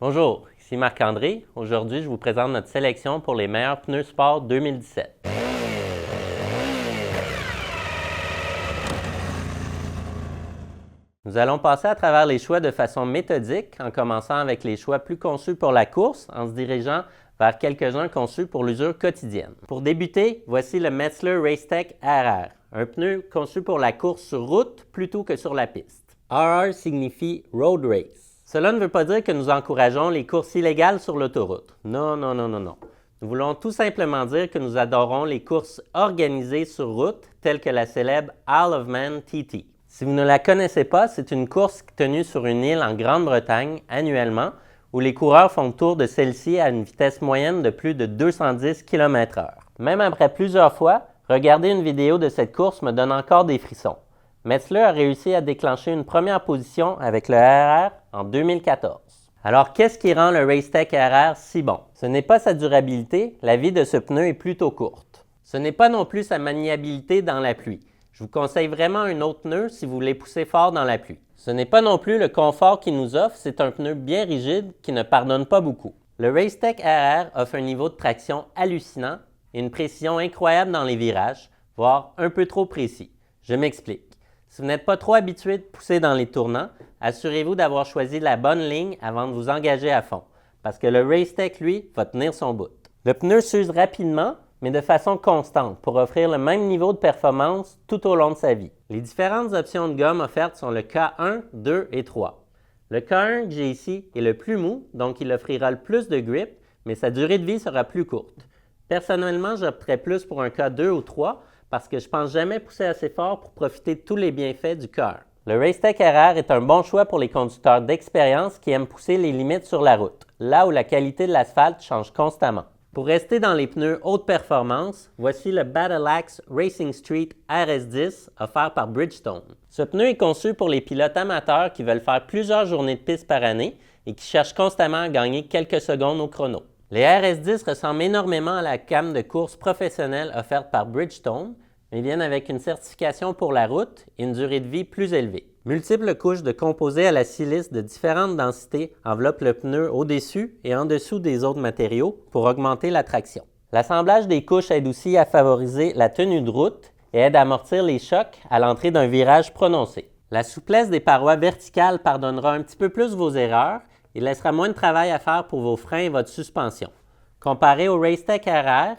Bonjour, ici Marc-André. Aujourd'hui, je vous présente notre sélection pour les meilleurs pneus sport 2017. Nous allons passer à travers les choix de façon méthodique, en commençant avec les choix plus conçus pour la course, en se dirigeant vers quelques-uns conçus pour l'usure quotidienne. Pour débuter, voici le Metzeler Racetech RR, un pneu conçu pour la course sur route plutôt que sur la piste. RR signifie Road Race. Cela ne veut pas dire que nous encourageons les courses illégales sur l'autoroute. Non. Nous voulons tout simplement dire que nous adorons les courses organisées sur route, telles que la célèbre Isle of Man TT. Si vous ne la connaissez pas, c'est une course tenue sur une île en Grande-Bretagne annuellement, où les coureurs font le tour de celle-ci à une vitesse moyenne de plus de 210 km/h. Même après plusieurs fois, regarder une vidéo de cette course me donne encore des frissons. Metzeler a réussi à déclencher une première position avec le RR en 2014. Alors, qu'est-ce qui rend le Racetech RR si bon? Ce n'est pas sa durabilité, la vie de ce pneu est plutôt courte. Ce n'est pas non plus sa maniabilité dans la pluie. Je vous conseille vraiment un autre pneu si vous voulez pousser fort dans la pluie. Ce n'est pas non plus le confort qu'il nous offre, c'est un pneu bien rigide qui ne pardonne pas beaucoup. Le Racetech RR offre un niveau de traction hallucinant et une précision incroyable dans les virages, voire un peu trop précis. Je m'explique. Si vous n'êtes pas trop habitué de pousser dans les tournants, assurez-vous d'avoir choisi la bonne ligne avant de vous engager à fond, parce que le Racetech, lui, va tenir son bout. Le pneu s'use rapidement, mais de façon constante pour offrir le même niveau de performance tout au long de sa vie. Les différentes options de gomme offertes sont le K1, 2 et 3. Le K1 que j'ai ici est le plus mou, donc il offrira le plus de grip, mais sa durée de vie sera plus courte. Personnellement, j'opterais plus pour un K2 ou 3 parce que je ne pense jamais pousser assez fort pour profiter de tous les bienfaits du K1. Le Racetech RR est un bon choix pour les conducteurs d'expérience qui aiment pousser les limites sur la route, là où la qualité de l'asphalte change constamment. Pour rester dans les pneus haute performance, voici le Battle Axe Racing Street RS10 offert par Bridgestone. Ce pneu est conçu pour les pilotes amateurs qui veulent faire plusieurs journées de piste par année et qui cherchent constamment à gagner quelques secondes au chrono. Les RS10 ressemblent énormément à la gamme de course professionnelle offerte par Bridgestone, mais viennent avec une certification pour la route et une durée de vie plus élevée. Multiples couches de composés à la silice de différentes densités enveloppent le pneu au-dessus et en dessous des autres matériaux pour augmenter la traction. L'assemblage des couches aide aussi à favoriser la tenue de route et aide à amortir les chocs à l'entrée d'un virage prononcé. La souplesse des parois verticales pardonnera un petit peu plus vos erreurs et laissera moins de travail à faire pour vos freins et votre suspension. Comparé au Racetech RR,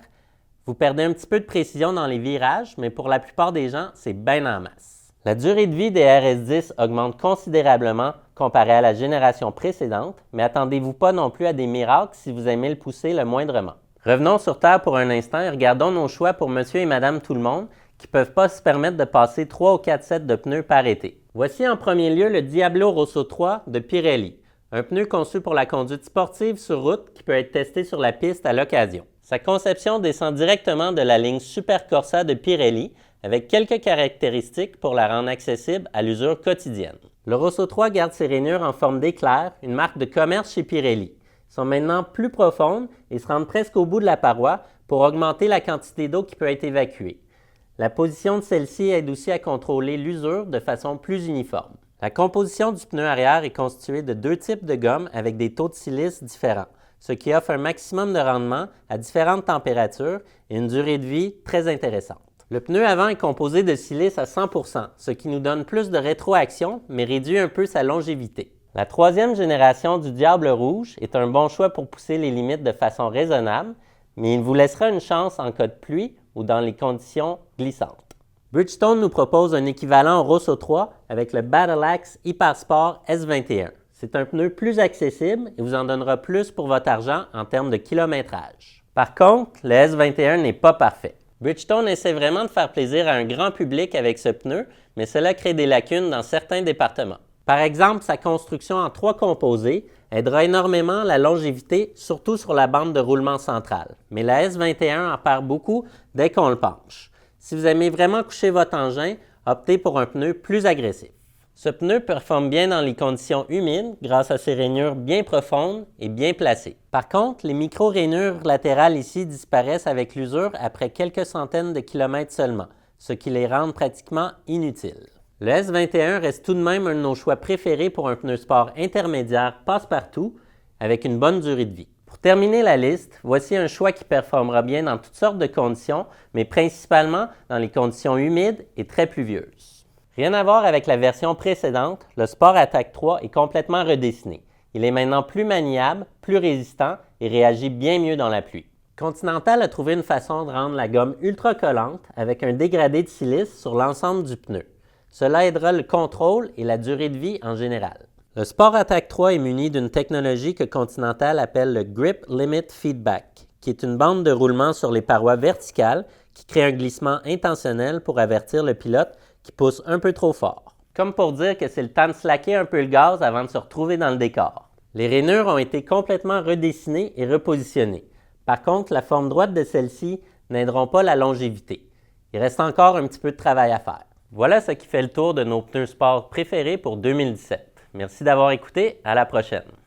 vous perdez un petit peu de précision dans les virages, mais pour la plupart des gens, c'est bien en masse. La durée de vie des RS10 augmente considérablement comparé à la génération précédente, mais attendez-vous pas non plus à des miracles si vous aimez le pousser le moindrement. Revenons sur Terre pour un instant et regardons nos choix pour monsieur et madame tout le monde qui ne peuvent pas se permettre de passer 3 ou 4 sets de pneus par été. Voici en premier lieu le Diablo Rosso 3 de Pirelli, un pneu conçu pour la conduite sportive sur route qui peut être testé sur la piste à l'occasion. Sa conception descend directement de la ligne Super Corsa de Pirelli avec quelques caractéristiques pour la rendre accessible à l'usure quotidienne. Le Rosso 3 garde ses rainures en forme d'éclair, une marque de commerce chez Pirelli. Ils sont maintenant plus profondes et se rendent presque au bout de la paroi pour augmenter la quantité d'eau qui peut être évacuée. La position de celle-ci aide aussi à contrôler l'usure de façon plus uniforme. La composition du pneu arrière est constituée de 2 types de gomme avec des taux de silice différents, ce qui offre un maximum de rendement à différentes températures et une durée de vie très intéressante. Le pneu avant est composé de silice à 100%, ce qui nous donne plus de rétroaction, mais réduit un peu sa longévité. La troisième génération du Diable Rouge est un bon choix pour pousser les limites de façon raisonnable, mais il vous laissera une chance en cas de pluie ou dans les conditions glissantes. Bridgestone nous propose un équivalent au Rosso 3 avec le Battle Axe HyperSport S21. C'est un pneu plus accessible et vous en donnera plus pour votre argent en termes de kilométrage. Par contre, le S21 n'est pas parfait. Bridgestone essaie vraiment de faire plaisir à un grand public avec ce pneu, mais cela crée des lacunes dans certains départements. Par exemple, sa construction en 3 composés aidera énormément la longévité, surtout sur la bande de roulement centrale. Mais la S21 en perd beaucoup dès qu'on le penche. Si vous aimez vraiment coucher votre engin, optez pour un pneu plus agressif. Ce pneu performe bien dans les conditions humides grâce à ses rainures bien profondes et bien placées. Par contre, les micro-rainures latérales ici disparaissent avec l'usure après quelques centaines de kilomètres seulement, ce qui les rend pratiquement inutiles. Le S21 reste tout de même un de nos choix préférés pour un pneu sport intermédiaire passe-partout avec une bonne durée de vie. Pour terminer la liste, voici un choix qui performera bien dans toutes sortes de conditions, mais principalement dans les conditions humides et très pluvieuses. Rien à voir avec la version précédente, le Sport Attack 3 est complètement redessiné. Il est maintenant plus maniable, plus résistant et réagit bien mieux dans la pluie. Continental a trouvé une façon de rendre la gomme ultra collante avec un dégradé de silice sur l'ensemble du pneu. Cela aidera le contrôle et la durée de vie en général. Le Sport Attack 3 est muni d'une technologie que Continental appelle le Grip Limit Feedback, qui est une bande de roulement sur les parois verticales qui crée un glissement intentionnel pour avertir le pilote qui pousse un peu trop fort. Comme pour dire que c'est le temps de slacker un peu le gaz avant de se retrouver dans le décor. Les rainures ont été complètement redessinées et repositionnées. Par contre, la forme droite de celle-ci n'aideront pas la longévité. Il reste encore un petit peu de travail à faire. Voilà ce qui fait le tour de nos pneus sport préférés pour 2017. Merci d'avoir écouté, à la prochaine!